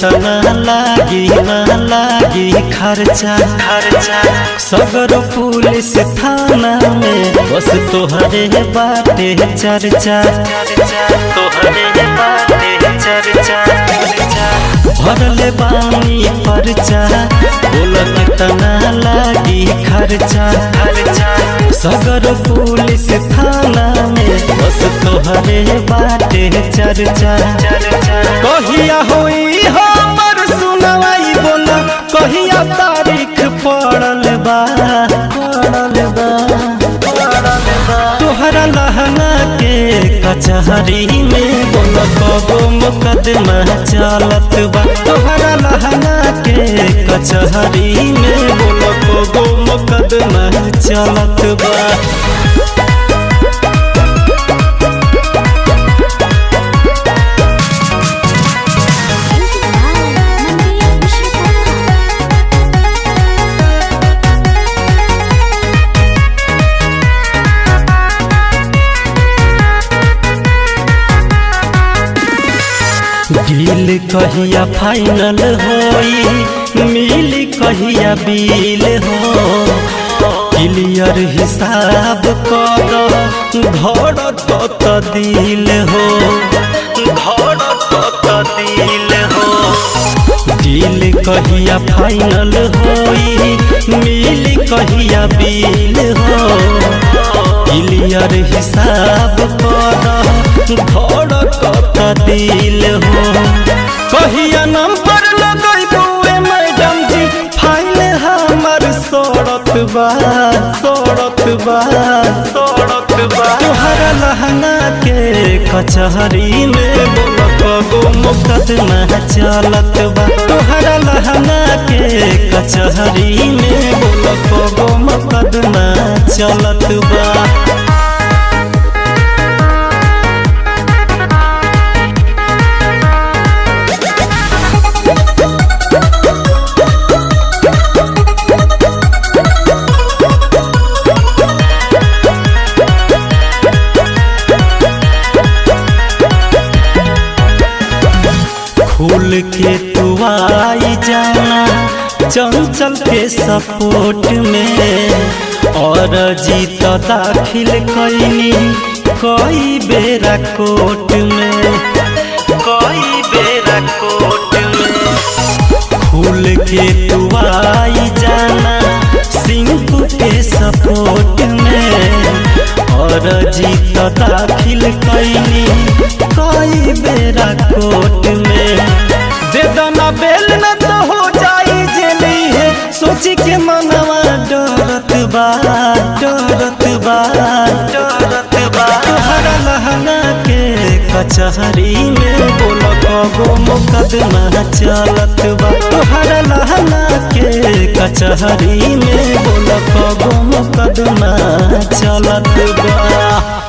कितना लागी ना लागी खर्चा सगर पुलिस थाना में बस तोहरे बाटे चर्चा भरले बानी पर्चा बोल कितना लागी खर्चा सगर पुलिस थाना में बस तोहरे बाटे चर्चा कहिया होई हमर सुनवाई बोला कहिया तारीख पड़ल बा तोहरा लहंगा के कचहरी में बोल कबो मुकदमा चलत बा तोहरा लहंगा के कचहरी में बोल कबो मुकदमा चलत बा। डील कहिया फाइनल होई मिली कहिया बिल हो क्लियर हिसाब कर धड़त त दिल हो डील कहिया फाइनल होई मिली कहिया बिल हो क्लियर हिसाब कर धड़त दिल हो कहिया नंबर लगैबे मैडम जी फाइल हमर सड़त बा तोहरा लहंगा के कचहरी में बोल कबो मुकदमा चलत बा तोहरा लहंगा के कचहरी में बोल कबो मुकदमा चलत बा। खुल के तू आई जाना चंचल के सपोर्ट में और जीत दाखिल कैनी कई बेरा कोर्ट में खुल के तू आई जाना सिंह के सपोर्ट में और जीत दाखिल कैनी कई बेरा कोर्ट में दे दना बेल न तो हो जाई जेली है सोची के मनवा डरत बा तोहरा लहंगा के कचहरी में बोल कबो मुकदमा चलत बा तोहरा लहंगा के कचहरी में बोल कबो मुकदमा चलत बा।